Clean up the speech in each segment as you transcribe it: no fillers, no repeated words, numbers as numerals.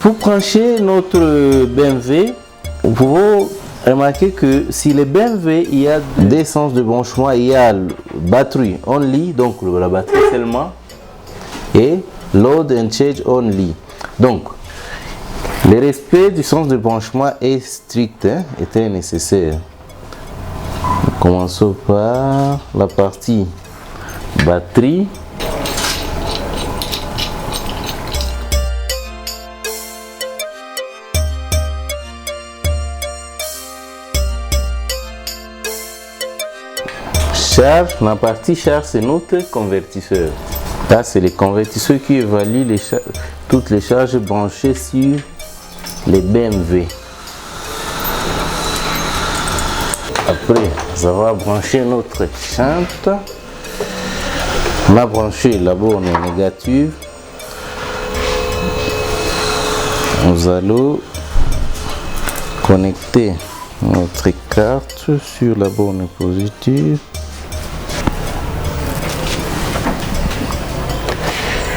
Pour brancher notre BMW, nous pouvons remarquer que si le BMW, il y a deux sens de branchement, il y a le battery only, donc la batterie seulement, et load and charge only. Donc, le respect du sens de branchement est strict, est très nécessaire. Commençons par la partie batterie. Charge, la partie charge, c'est notre convertisseur. Là, c'est le convertisseur qui évalue toutes les charges branchées sur les BMW. Après avoir branché notre shunts, on a branché la borne négative. Nous allons connecter notre carte sur la borne positive.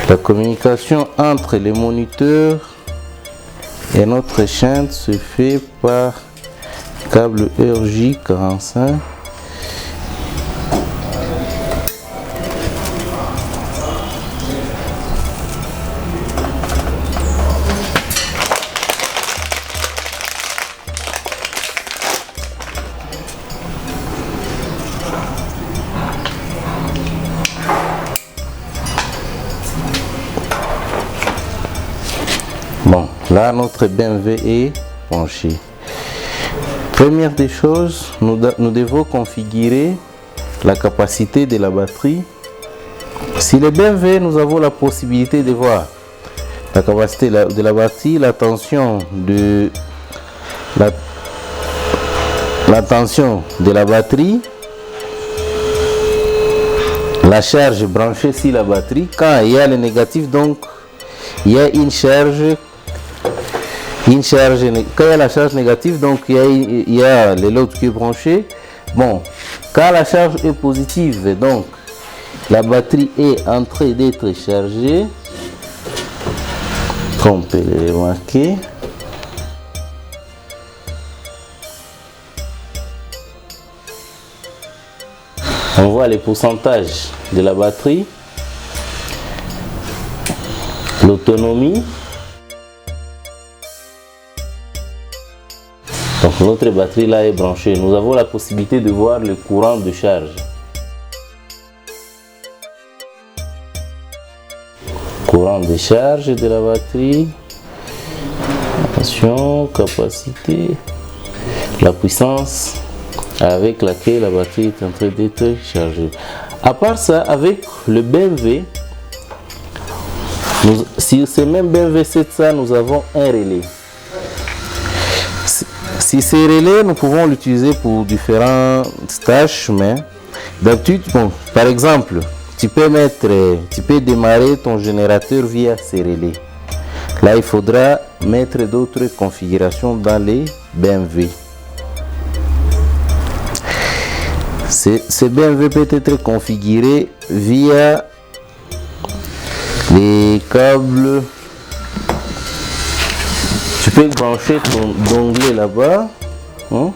La communication entre les moniteurs et notre shunt se fait par câble RJ45. Bon, là notre BMW est branché. Première des choses, nous devons configurer la capacité de la batterie. Si le BMW, nous avons la possibilité de voir la capacité de la batterie, la tension de la batterie, la charge branchée sur la batterie. Quand il y a le négatif, donc il y a une charge. Quand il y a la charge négative, donc il y a le load qui est branché. Bon, quand la charge est positive, donc la batterie est en train d'être chargée. On peut le remarquer. On voit les pourcentages de la batterie, l'autonomie. Donc notre batterie là est branchée. Nous avons la possibilité de voir le courant de charge. Courant de charge de la batterie. Attention, capacité, la puissance avec laquelle la batterie est en train d'être chargée. À part ça, avec le BMW, sur ce même BMW 700, nous avons un relais. Si ces relais, nous pouvons l'utiliser pour différentes tâches, mais d'habitude, bon, par exemple, tu peux démarrer ton générateur via ces relais. Là, il faudra mettre d'autres configurations dans les BMW. Ce BMW peut être configuré via les câbles. Tu peux brancher ton dongle là-bas, hein,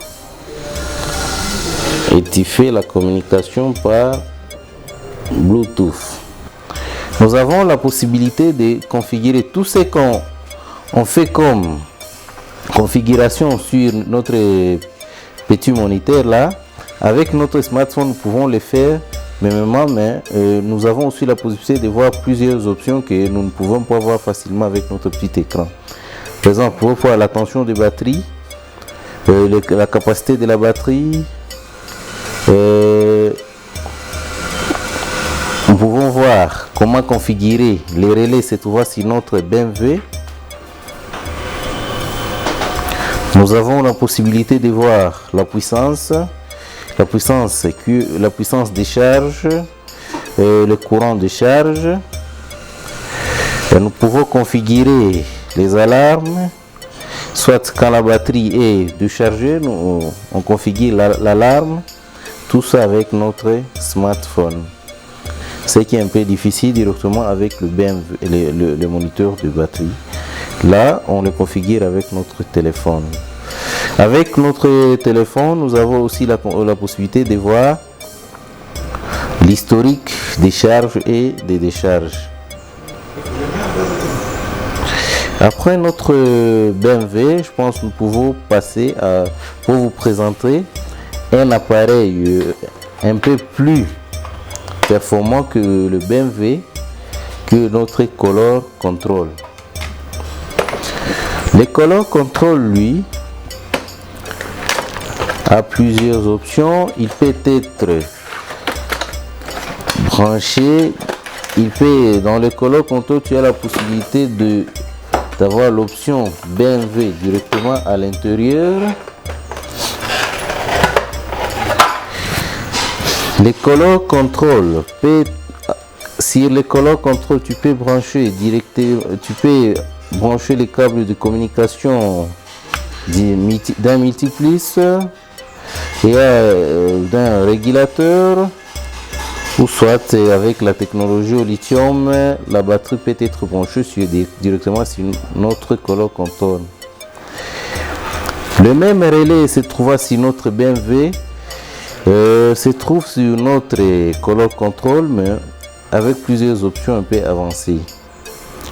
et tu fais la communication par Bluetooth. Nous avons la possibilité de configurer tout ce qu'on fait comme configuration sur notre petit moniteur là. Avec notre smartphone, nous pouvons le faire mêmement, mais nous avons aussi la possibilité de voir plusieurs options que nous ne pouvons pas voir facilement avec notre petit écran. Par exemple, pour voir la tension de batterie, la capacité de la batterie, nous pouvons voir comment configurer les relais cette fois sur notre BMW. Nous avons la possibilité de voir la puissance de charge, le courant de charge. Nous pouvons configurer les alarmes, soit quand la batterie est déchargée, on configure l'alarme, tout ça avec notre smartphone. Ce qui est un peu difficile directement avec le BMW, le moniteur de batterie. Là, on le configure avec notre téléphone. Avec notre téléphone, nous avons aussi la possibilité de voir l'historique des charges et des décharges. Après notre BMW, je pense que nous pouvons passer pour vous présenter un appareil un peu plus performant que le BMW, que notre Color Control. Le Color Control, lui, a plusieurs options. Il peut être branché. Dans le Color Control, tu as la possibilité d'avoir l'option BMW directement à l'intérieur. Le Color Control sur le Color Control, tu peux brancher les câbles de communication d'un multiplice et d'un régulateur, ou soit avec la technologie au lithium, la batterie peut être branchée directement sur notre Color Control. Le même relais se trouve sur notre BMW, se trouve sur notre Color Control, mais avec plusieurs options un peu avancées.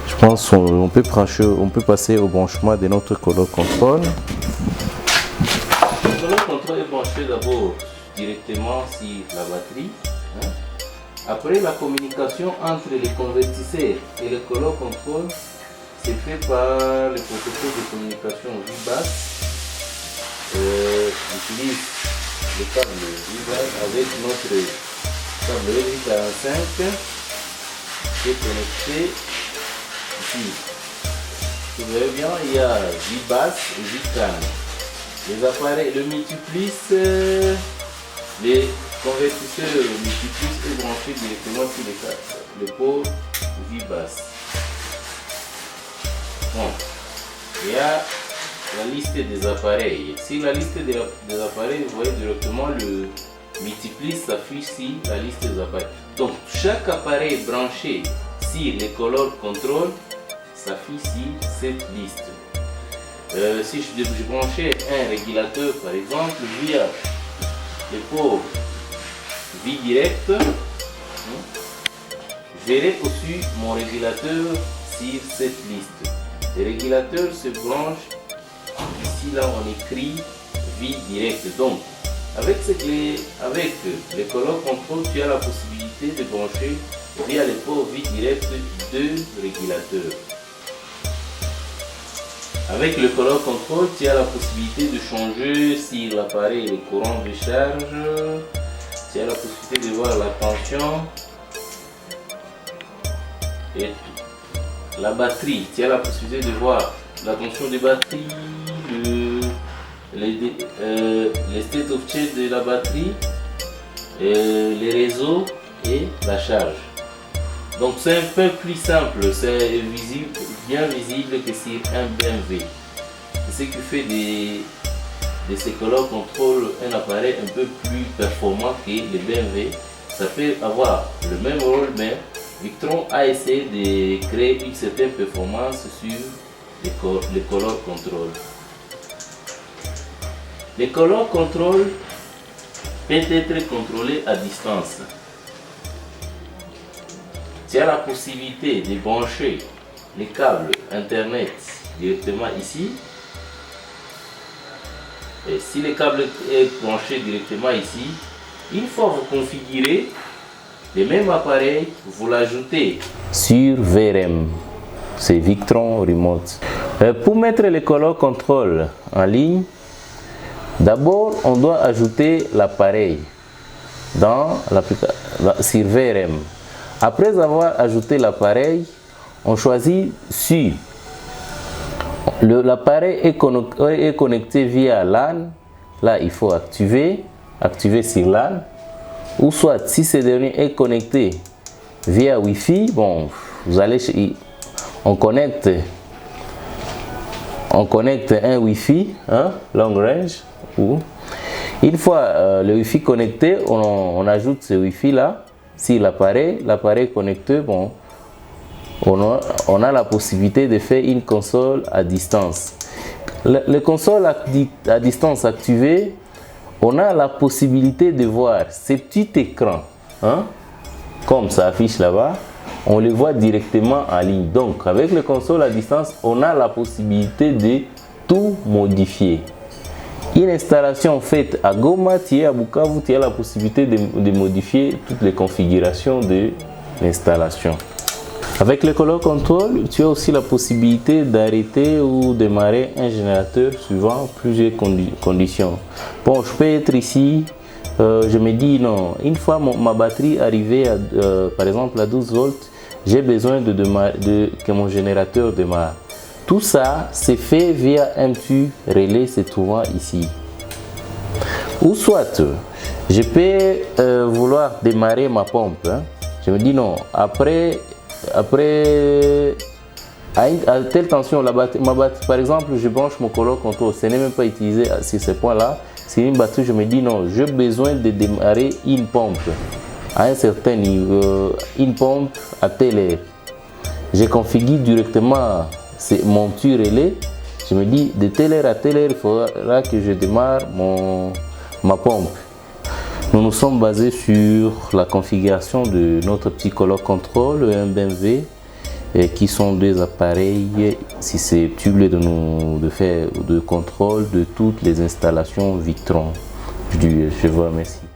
Je pense qu'on peut passer au branchement de notre Color Control. Le Color Control est branché d'abord directement sur la batterie. Après, la communication entre les convertisseurs et le Color Control c'est fait par le protocole de communication VBAS. On utilise le câble VBAS avec notre câble RJ45 qui est connecté ici. Vous voyez bien, il y a VBAS et VCAN. Les appareils, le multiplice, les convertisseurs multiplice est branché directement sur le port VBAS. Bon, il y a la liste des appareils. Sur la liste des appareils, vous voyez directement le multiplice s'affiche sur la liste des appareils. Donc chaque appareil branché sur le Color Control s'affiche sur cette liste. Si je branchais un régulateur par exemple via le port V direct, je verrai aussi mon régulateur sur cette liste. Le régulateur se branche ici, là on écrit V direct. Donc avec le Color Control, tu as la possibilité de brancher via le port V direct deux régulateurs. Avec le Color Control, tu as la possibilité de changer sur l'appareil le courant de charge, tu as la possibilité de voir la tension et tout. La batterie, tu as la possibilité de voir la tension de batterie, le state of charge de la batterie, les réseaux et la charge. Donc c'est un peu plus simple, c'est bien visible que sur un BMW. C'est ce qui fait de ces Color Control un appareil un peu plus performant que les BMW. Ça peut avoir le même rôle, mais Victron a essayé de créer une certaine performance sur les Color Control. Les Color Control peuvent être contrôlés à distance. Tu as la possibilité de brancher les câbles internet directement ici. Et si le câble est branché directement ici, une fois vous configurez le même appareil, vous l'ajoutez sur VRM, c'est Victron Remote. Pour mettre le Color Control en ligne, d'abord on doit ajouter l'appareil sur VRM. Après avoir ajouté l'appareil, on choisit si l'appareil est connecté via LAN. Là, il faut activer sur LAN. Ou soit, si ce dernier est connecté via Wi-Fi, bon, on connecte un Wi-Fi, long range. Une fois le Wi-Fi connecté, on ajoute ce Wi-Fi là. Si l'appareil connecté, bon, on a la possibilité de faire une console à distance. Les consoles à distance activées, on a la possibilité de voir ces petits écrans, hein, comme ça affiche là-bas, on les voit directement en ligne. Donc avec les consoles à distance, on a la possibilité de tout modifier. Une installation faite à Goma, tu es à Bukavu, tu as la possibilité de modifier toutes les configurations de l'installation. Avec le Color Control, tu as aussi la possibilité d'arrêter ou démarrer un générateur suivant plusieurs conditions. Bon, je peux être ici, je me dis non, une fois ma batterie arrivée à, par exemple à 12 volts, j'ai besoin que mon générateur démarre. Tout ça, c'est fait via un petit relais se trouvant ici. Ou soit, je peux vouloir démarrer ma pompe. Hein. Je me dis non, après à telle tension, ma batterie, par exemple, je branche mon Color Control, ce n'est même pas utilisé sur ce point-là. C'est une batterie, je me dis non, j'ai besoin de démarrer une pompe à un certain niveau, une pompe à telle heure. Je configure directement mon petit relais. Je me dis de telle heure à telle heure, il faudra que je démarre ma pompe. Nous nous sommes basés sur la configuration de notre petit Color Control, un BMW, qui sont des appareils susceptibles de faire de contrôle de toutes les installations Victron. Je vous remercie.